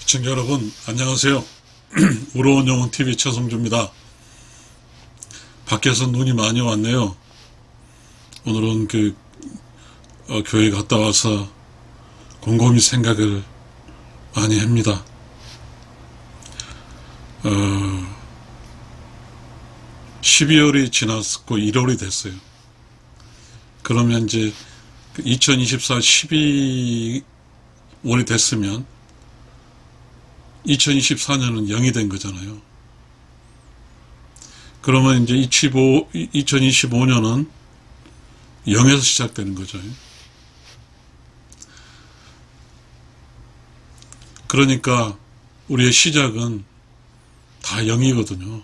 시청자 여러분 안녕하세요. 우러운 영혼TV 최성주입니다. 밖에서 눈이 많이 왔네요. 오늘은 교회 갔다 와서 곰곰이 생각을 많이 합니다. 12월이 지났고 1월이 됐어요. 그러면 이제 2024 12월이 됐으면 2024년은 0이 된 거잖아요. 그러면 이제 2025년은 0에서 시작되는 거죠. 그러니까 우리의 시작은 다 0이거든요.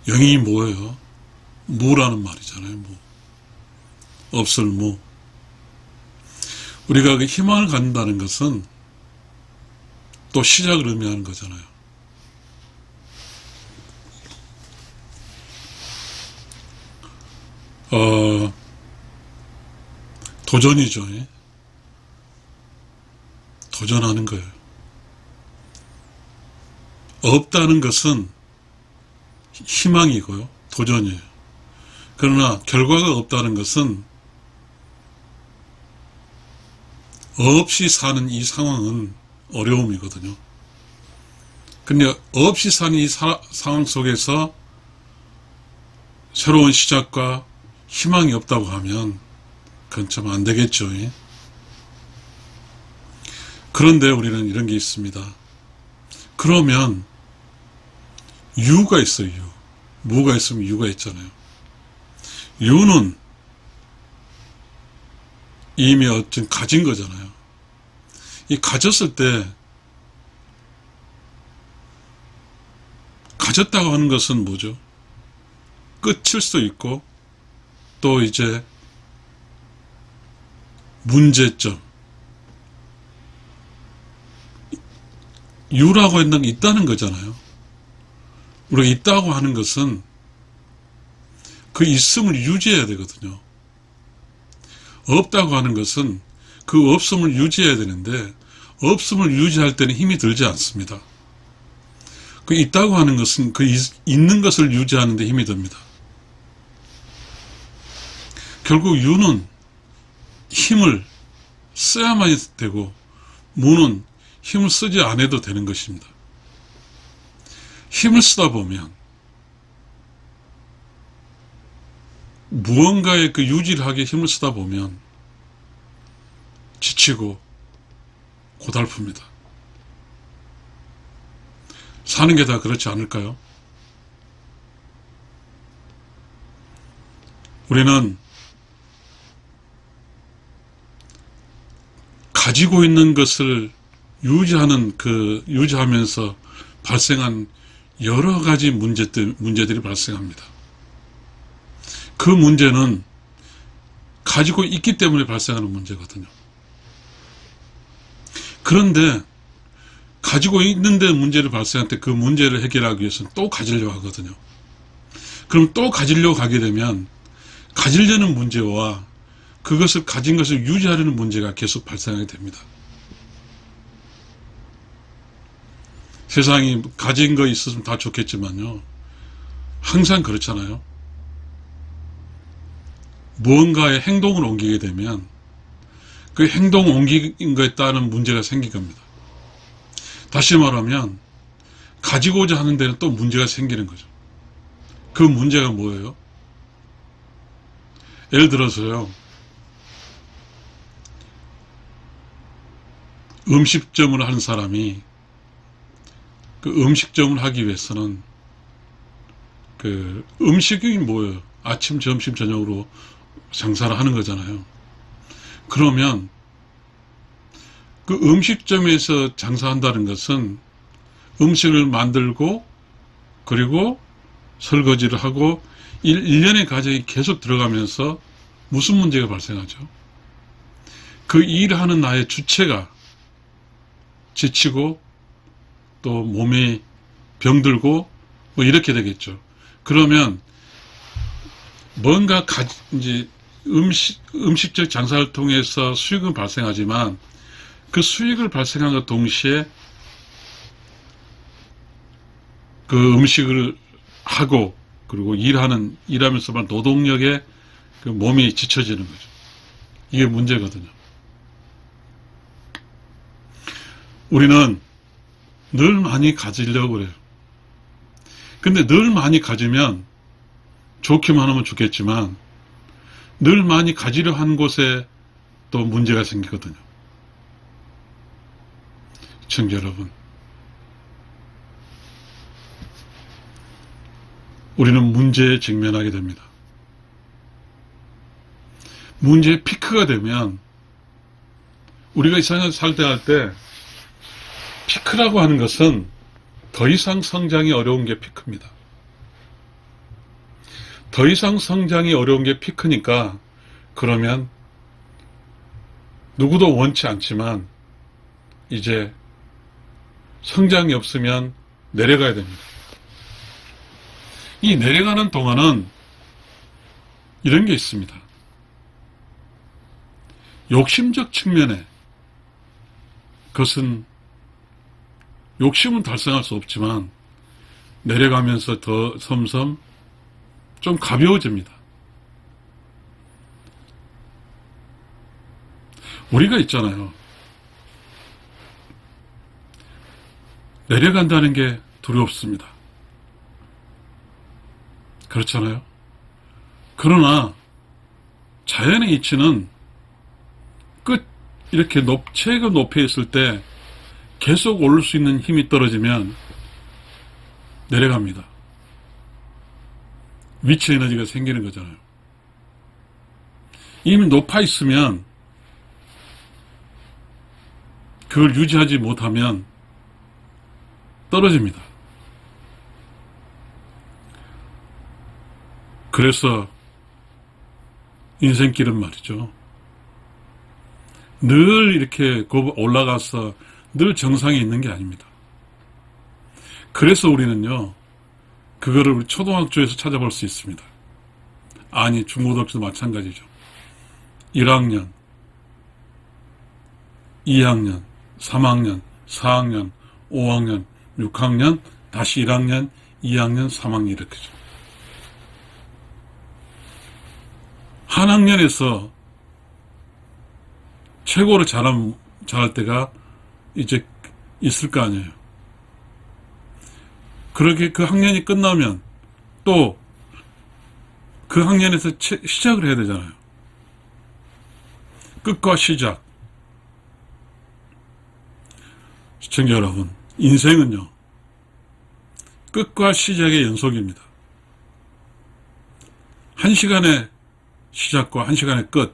0이 뭐예요? 무라는 말이잖아요. 무. 없을 무. 우리가 그 희망을 갖는다는 것은 또 시작을 의미하는 거잖아요. 도전이죠. 도전하는 거예요. 없다는 것은 희망이고요. 도전이에요. 그러나 결과가 없다는 것은 없이 사는 이 상황은 어려움이거든요. 근데 없이 사는 이 상황 속에서 새로운 시작과 희망이 없다고 하면 그건 참 안 되겠죠. 그런데 우리는 이런 게 있습니다. 그러면 유가 있어요. 유. 무가 있으면 유가 있잖아요. 유는 이미 어떤 가진 거잖아요. 이 가졌을 때 가졌다고 하는 것은 뭐죠? 끝일 수도 있고 또 이제 문제점, 유라고 하는 게 있다는 거잖아요. 우리가 있다고 하는 것은 그 있음을 유지해야 되거든요. 없다고 하는 것은 그 없음을 유지해야 되는데 없음을 유지할 때는 힘이 들지 않습니다. 그 있다고 하는 것은 그 있는 것을 유지하는 데 힘이 듭니다. 결국 유는 힘을 써야만 되고 무는 힘을 쓰지 않아도 되는 것입니다. 힘을 쓰다 보면 무언가의 그 유지를 하기에 힘을 쓰다 보면 지치고 고달픕니다. 사는 게 다 그렇지 않을까요? 우리는 가지고 있는 것을 유지하면서 발생한 여러 가지 문제들이 발생합니다. 그 문제는 가지고 있기 때문에 발생하는 문제거든요. 그런데 가지고 있는데 문제를 발생할 때 그 문제를 해결하기 위해서는 또 가지려고 하거든요. 그럼 또 가지려고 가게 되면 가지려는 문제와 그것을 가진 것을 유지하려는 문제가 계속 발생하게 됩니다. 세상이 가진 거 있었으면 다 좋겠지만요. 항상 그렇잖아요. 무언가의 행동을 옮기게 되면 그 행동을 옮긴 것에 따른 문제가 생긴 겁니다. 다시 말하면 가지고자 하는 데는 또 문제가 생기는 거죠. 그 문제가 뭐예요? 예를 들어서요. 음식점을 하는 사람이 그 음식점을 하기 위해서는 그 음식이 뭐예요? 아침, 점심, 저녁으로 장사를 하는 거잖아요. 그러면 그 음식점에서 장사한다는 것은 음식을 만들고 그리고 설거지를 하고 1년의 과정이 계속 들어가면서 무슨 문제가 발생하죠? 그 일하는 나의 주체가 지치고 또 몸에 병들고 뭐 이렇게 되겠죠. 그러면 뭔가 이제 음식적 장사를 통해서 수익은 발생하지만 그 수익을 발생한과 동시에 그 음식을 하고 그리고 일하면서만 노동력에 그 몸이 지쳐지는 거죠. 이게 문제거든요. 우리는 늘 많이 가지려고 그래요. 근데 늘 많이 가지면 좋기만 하면 좋겠지만 늘 많이 가지려 한 곳에 또 문제가 생기거든요. 시청자 여러분, 우리는 문제에 직면하게 됩니다. 문제의 피크가 되면 우리가 이 세상에서 할 때 피크라고 하는 것은 더 이상 성장이 어려운 게 피크입니다. 더 이상 성장이 어려운 게 피크니까 그러면 누구도 원치 않지만 이제 성장이 없으면 내려가야 됩니다. 이 내려가는 동안은 이런 게 있습니다. 욕심적 측면에 그것은 욕심은 달성할 수 없지만 내려가면서 더 섬섬 좀 가벼워집니다. 우리가 있잖아요. 내려간다는 게 두렵습니다. 그렇잖아요. 그러나 자연의 이치는 이렇게 최고 높이에 있을 때 계속 오를 수 있는 힘이 떨어지면 내려갑니다. 위치 에너지가 생기는 거잖아요. 이미 높아 있으면 그걸 유지하지 못하면 떨어집니다. 그래서 인생길은 말이죠. 늘 이렇게 올라가서 늘 정상에 있는 게 아닙니다. 그래서 우리는요, 그거를 우리 초등학교에서 찾아볼 수 있습니다. 아니, 중고등학교도 마찬가지죠. 1학년, 2학년, 3학년, 4학년, 5학년, 6학년, 다시 1학년, 2학년, 3학년 이렇게죠. 한 학년에서 최고로 잘할 때가 이제 있을 거 아니에요. 그렇게 그 학년이 끝나면 또 그 학년에서 시작을 해야 되잖아요. 끝과 시작. 시청자 여러분, 인생은요, 끝과 시작의 연속입니다. 한 시간의 시작과 한 시간의 끝,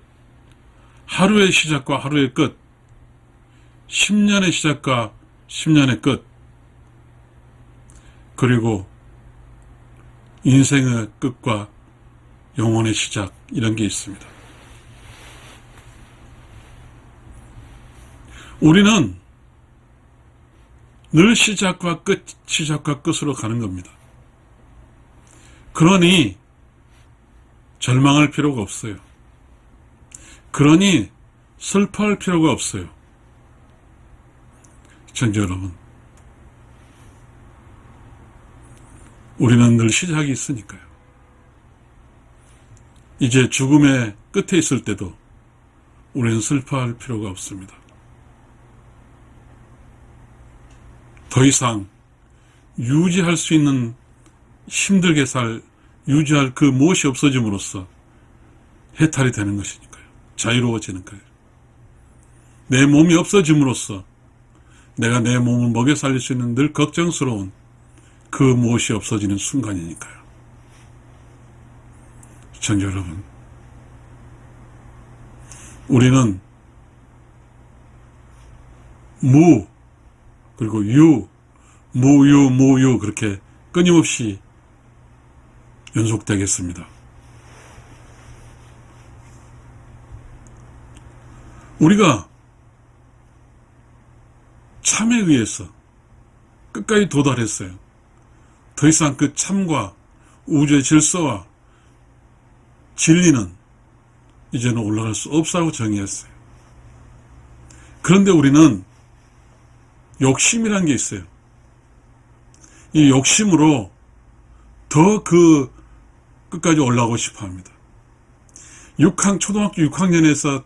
하루의 시작과 하루의 끝, 10년의 시작과 10년의 끝, 그리고 인생의 끝과 영혼의 시작, 이런 게 있습니다. 우리는 늘 시작과 끝으로 가는 겁니다. 그러니 절망할 필요가 없어요. 그러니 슬퍼할 필요가 없어요. 시청자 여러분, 우리는 늘 시작이 있으니까요. 이제 죽음의 끝에 있을 때도 우리는 슬퍼할 필요가 없습니다. 더 이상 유지할 수 있는 힘들게 유지할 그 무엇이 없어짐으로써 해탈이 되는 것이니까요. 자유로워지는 거예요. 내 몸이 없어짐으로써 내가 내 몸을 먹여 살릴 수 있는 늘 걱정스러운 그 무엇이 없어지는 순간이니까요. 시청자 여러분, 우리는 그리고 무유 그렇게 끊임없이 연속되겠습니다. 우리가 참에 의해서 끝까지 도달했어요. 더 이상 그 참과 우주의 질서와 진리는 이제는 올라갈 수 없다고 정의했어요. 그런데 우리는 욕심이라는 게 있어요. 이 욕심으로 더 그 끝까지 올라가고 싶어 합니다. 초등학교 6학년에서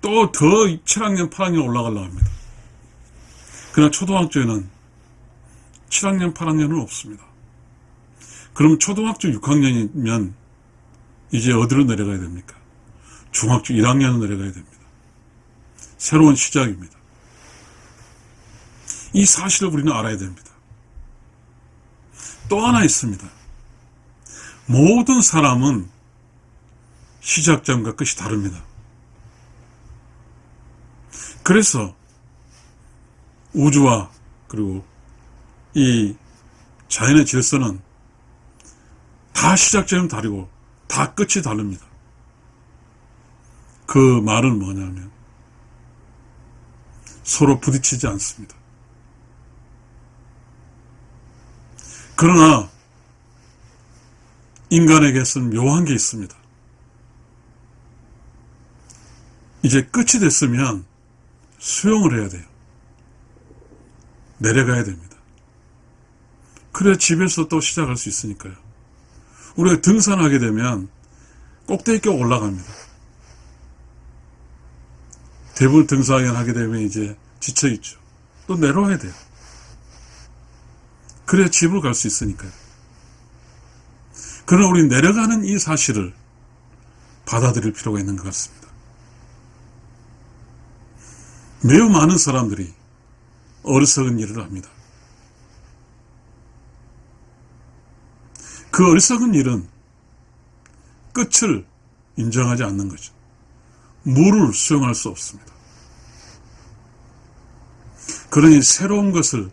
또 더 7학년, 8학년 올라가려고 합니다. 그러나 초등학교에는 7학년, 8학년은 없습니다. 그럼 초등학교 6학년이면 이제 어디로 내려가야 됩니까? 중학교 1학년으로 내려가야 됩니다. 새로운 시작입니다. 이 사실을 우리는 알아야 됩니다. 또 하나 있습니다. 모든 사람은 시작점과 끝이 다릅니다. 그래서 우주와 그리고 이 자연의 질서는 다 시작점이 다르고 다 끝이 다릅니다. 그 말은 뭐냐면 서로 부딪히지 않습니다. 그러나 인간에게서는 묘한 게 있습니다. 이제 끝이 됐으면 수용을 해야 돼요. 내려가야 됩니다. 그래야 집에서 또 시작할 수 있으니까요. 우리가 등산하게 되면 꼭대기에 올라갑니다. 대부분 등산을 하게 되면 이제 지쳐있죠. 또 내려와야 돼요. 그래야 집으로 갈 수 있으니까요. 그러나 우리 내려가는 이 사실을 받아들일 필요가 있는 것 같습니다. 매우 많은 사람들이 어리석은 일을 합니다. 그 어리석은 일은 끝을 인정하지 않는 거죠. 무를 수용할 수 없습니다. 그러니 새로운 것을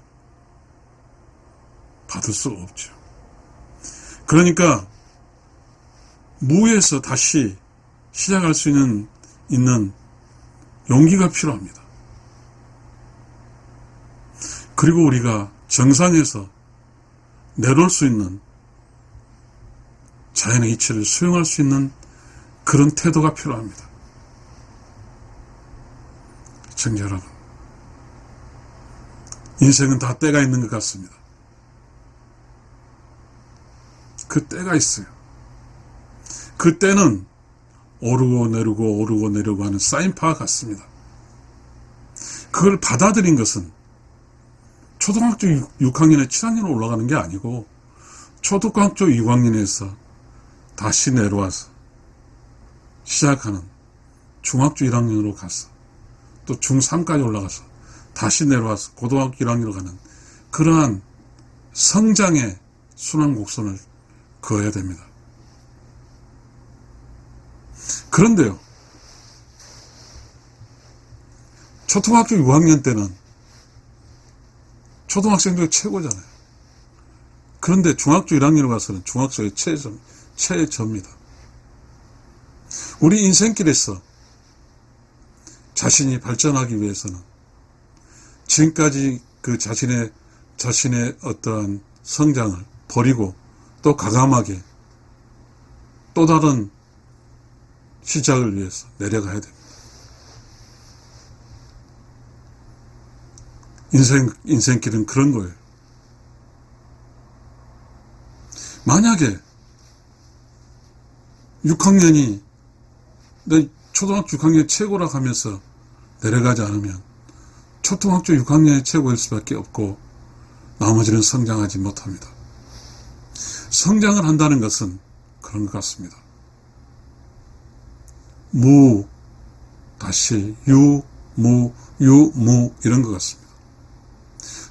받을 수가 없죠. 그러니까 무에서 다시 시작할 수 있는 용기가 필요합니다. 그리고 우리가 정상에서 내려올 수 있는 자연의 이치를 수용할 수 있는 그런 태도가 필요합니다. 시청자 여러분, 인생은 다 때가 있는 것 같습니다. 그 때가 있어요. 그 때는 오르고 내리고 오르고 내리고 하는 사인파와 같습니다. 그걸 받아들인 것은 초등학교 6학년에 7학년으로 올라가는 게 아니고 초등학교 6학년에서 다시 내려와서 시작하는 중학교 1학년으로 가서 또 중3까지 올라가서 다시 내려와서 고등학교 1학년으로 가는 그러한 성장의 순환곡선을 그어야 됩니다. 그런데요, 초등학교 6학년 때는 초등학생들이 최고잖아요. 그런데 중학교 1학년으로 가서는 중학생의 최저입니다. 우리 인생길에서 자신이 발전하기 위해서는 지금까지 그 자신의 어떠한 성장을 버리고 또 과감하게 또 다른 시작을 위해서 내려가야 됩니다. 인생길은 그런 거예요. 만약에 6학년이 내 초등학교 6학년 최고라고 하면서 내려가지 않으면 초등학교 6학년이 최고일 수밖에 없고 나머지는 성장하지 못합니다. 성장을 한다는 것은 그런 것 같습니다. 무, 다시 유, 무 이런 것 같습니다.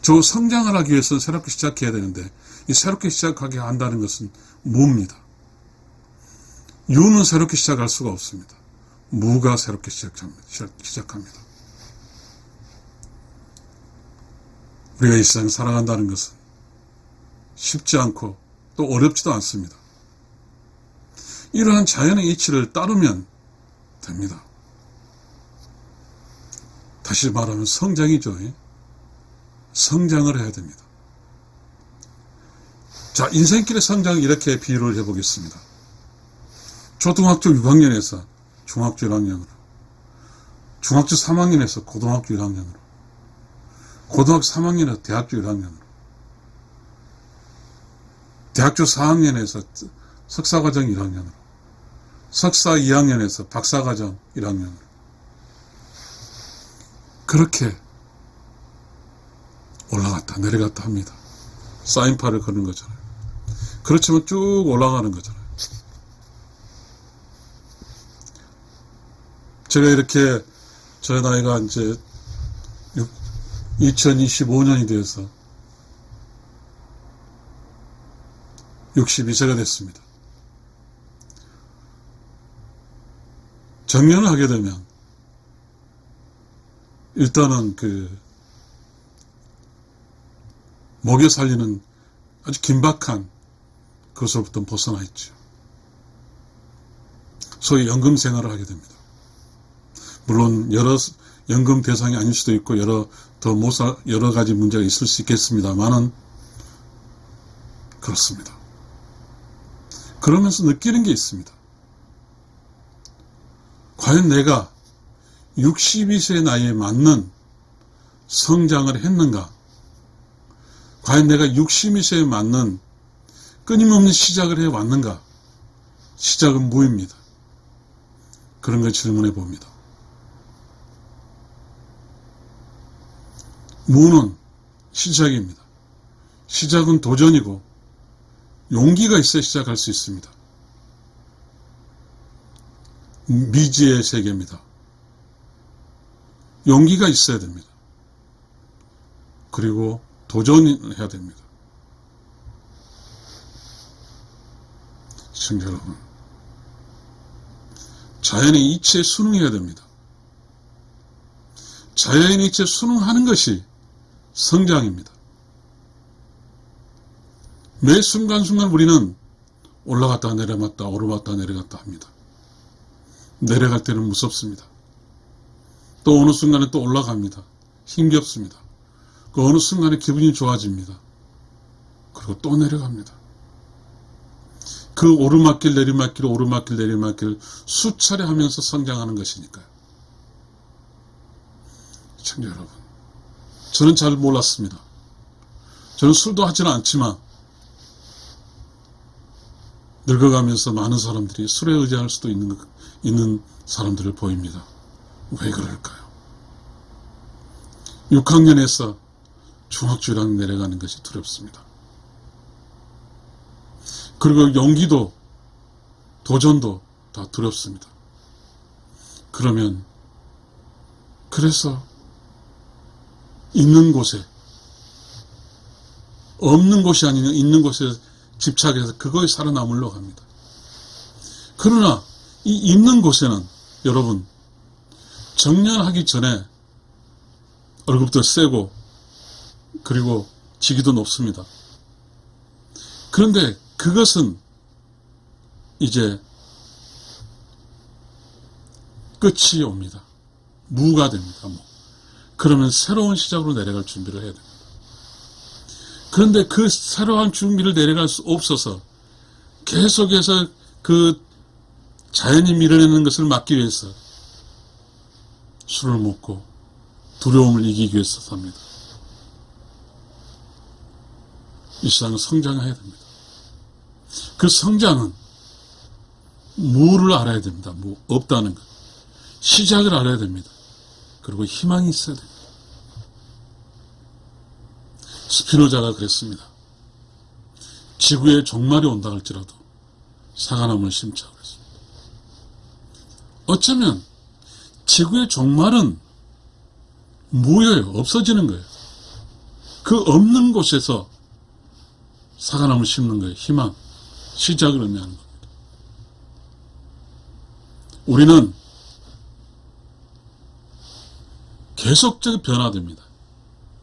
저 성장을 하기 위해서는 새롭게 시작해야 되는데 이 새롭게 시작하게 한다는 것은 무입니다. 유는 새롭게 시작할 수가 없습니다. 무가 새롭게 시작합니다. 우리가 이 세상을 살아간다는 것은 쉽지 않고 또 어렵지도 않습니다. 이러한 자연의 이치를 따르면 됩니다. 다시 말하면 성장이죠. 성장을 해야 됩니다. 자, 인생길의 성장을 이렇게 비유를 해보겠습니다. 초등학교 6학년에서 중학교 1학년으로, 중학교 3학년에서 고등학교 1학년으로, 고등학교 3학년에서 대학교 1학년으로, 대학교 4학년에서 석사과정 1학년으로, 석사 2학년에서 박사과정 1학년으로, 그렇게 올라갔다 내려갔다 합니다. 사인파를 거는 거잖아요. 그렇지만 쭉 올라가는 거잖아요. 제가 이렇게 저 나이가 이제 2025년이 되어서 62세가 됐습니다. 정년을 하게 되면 일단은 먹여 살리는 아주 긴박한 그것으로부터 벗어나 있죠. 소위 연금 생활을 하게 됩니다. 물론 여러 연금 대상이 아닐 수도 있고 여러 가지 문제가 있을 수 있겠습니다만은 그렇습니다. 그러면서 느끼는 게 있습니다. 과연 내가 62세 나이에 맞는 성장을 했는가? 과연 내가 62세에 맞는 끊임없는 시작을 해왔는가? 시작은 무입니다. 그런 걸 질문해 봅니다. 무는 시작입니다. 시작은 도전이고 용기가 있어야 시작할 수 있습니다. 미지의 세계입니다. 용기가 있어야 됩니다. 그리고 도전을 해야 됩니다. 시청자 여러분, 자연의 이치에 순응해야 됩니다. 자연의 이치에 순응하는 것이 성장입니다. 매 순간순간 우리는 올라갔다 내려갔다 오르갔다 내려갔다 합니다. 내려갈 때는 무섭습니다. 또 어느 순간에 또 올라갑니다. 힘겹습니다. 그 어느 순간에 기분이 좋아집니다. 그리고 또 내려갑니다. 그 오르막길 내리막길 오르막길 내리막길 수차례 하면서 성장하는 것이니까요. 시청자 여러분, 저는 잘 몰랐습니다. 저는 술도 하지는 않지만 늙어가면서 많은 사람들이 술에 의지할 수도 있는 사람들을 보입니다. 왜 그럴까요? 6학년에서 중학교 1학년 내려가는 것이 두렵습니다. 그리고 용기도 도전도 다 두렵습니다. 그래서 있는 곳에 없는 곳이 아니라 있는 곳에 집착해서 그거에 살아남으려고 합니다. 그러나 이 있는 곳에는 여러분 정년하기 전에 월급도 세고 그리고 직위도 높습니다. 그런데 그것은 이제 끝이 옵니다. 무가 됩니다. 그러면 새로운 시작으로 내려갈 준비를 해야 됩니다. 그런데 그 새로운 준비를 내려갈 수 없어서 계속해서 그 자연이 밀어내는 것을 막기 위해서 술을 먹고 두려움을 이기기 위해서 삽니다. 이 세상은 성장해야 됩니다. 그 성장은 무를 알아야 됩니다. 없다는 것. 시작을 알아야 됩니다. 그리고 희망이 있어야 됩니다. 스피노자가 그랬습니다. 지구에 종말이 온다 할지라도 사과나무를 심자고 그랬습니다. 어쩌면 지구의 종말은 무효예요. 없어지는 거예요. 그 없는 곳에서 사과나무를 심는 거예요. 희망, 시작을 의미하는 겁니다. 우리는 계속적으로 변화됩니다.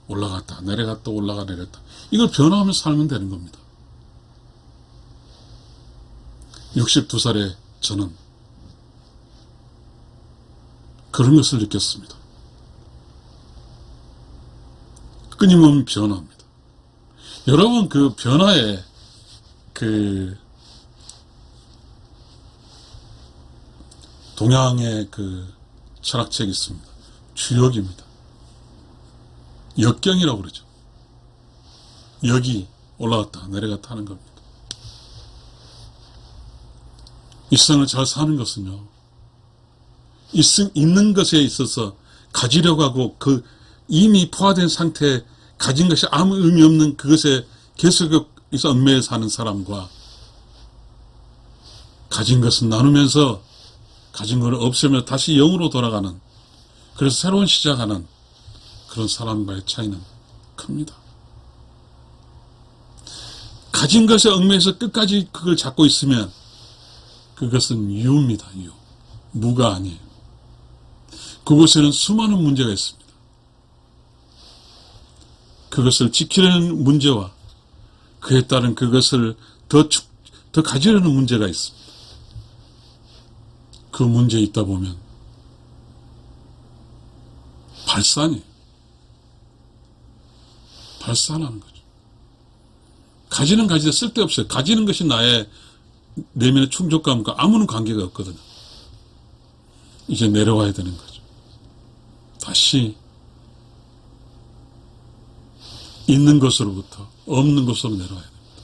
올라갔다 내려갔다 올라가 내렸다. 이걸 변화하면서 살면 되는 겁니다. 62살의 저는 그런 것을 느꼈습니다. 끊임없는 변화입니다. 여러분 그 변화에 동양의 철학책이 있습니다. 주역입니다. 역경이라고 그러죠. 역이 올라갔다 내려갔다 하는 겁니다. 이 세상을 잘 사는 것은요, 있는 것에 있어서 가지려고 하고 그 이미 포화된 상태에 가진 것이 아무 의미 없는 그것에 계속해서 얽매여 사는 사람과 가진 것은 나누면서 가진 것을 없애며 다시 영으로 돌아가는, 그래서 새로운 시작하는 그런 사람과의 차이는 큽니다. 가진 것에 얽매여서 끝까지 그걸 잡고 있으면 그것은 유입니다. 유. 무가 아니에요. 그곳에는 수많은 문제가 있습니다. 그것을 지키려는 문제와 그에 따른 그것을 더 가지려는 문제가 있습니다. 그 문제에 있다 보면 발산이에요. 발산하는 거죠. 가지는 가지되 쓸데없어요. 가지는 것이 나의 내면의 충족감과 아무런 관계가 없거든요. 이제 내려와야 되는 거죠. 다시 있는 것으로부터 없는 것으로 내려와야 됩니다.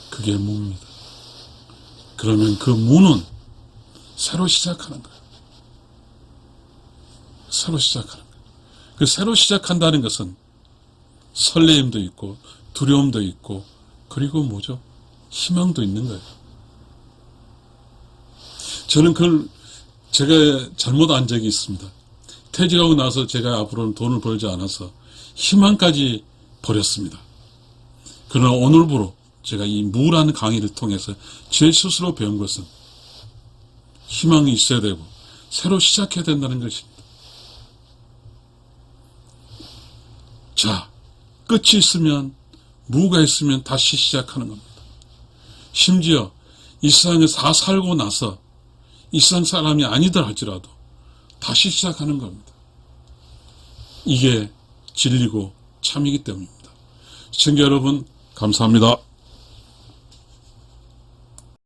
그게 무입니다. 그러면 그 무는 새로 시작하는 거예요. 새로 시작하는 거예요. 그 새로 시작한다는 것은 설레임도 있고 두려움도 있고 그리고 뭐죠? 희망도 있는 거예요. 저는 그걸 제가 잘못한 적이 있습니다. 퇴직하고 나서 제가 앞으로는 돈을 벌지 않아서 희망까지 버렸습니다. 그러나 오늘부로 제가 이 무라는 강의를 통해서 제 스스로 배운 것은 희망이 있어야 되고 새로 시작해야 된다는 것입니다. 자, 끝이 있으면, 무가 있으면 다시 시작하는 겁니다. 심지어 이 세상에 다 살고 나서 이 세상 사람이 아니더라 할지라도 다시 시작하는 겁니다. 이게 진리고 참이기 때문입니다. 시청자 여러분, 감사합니다.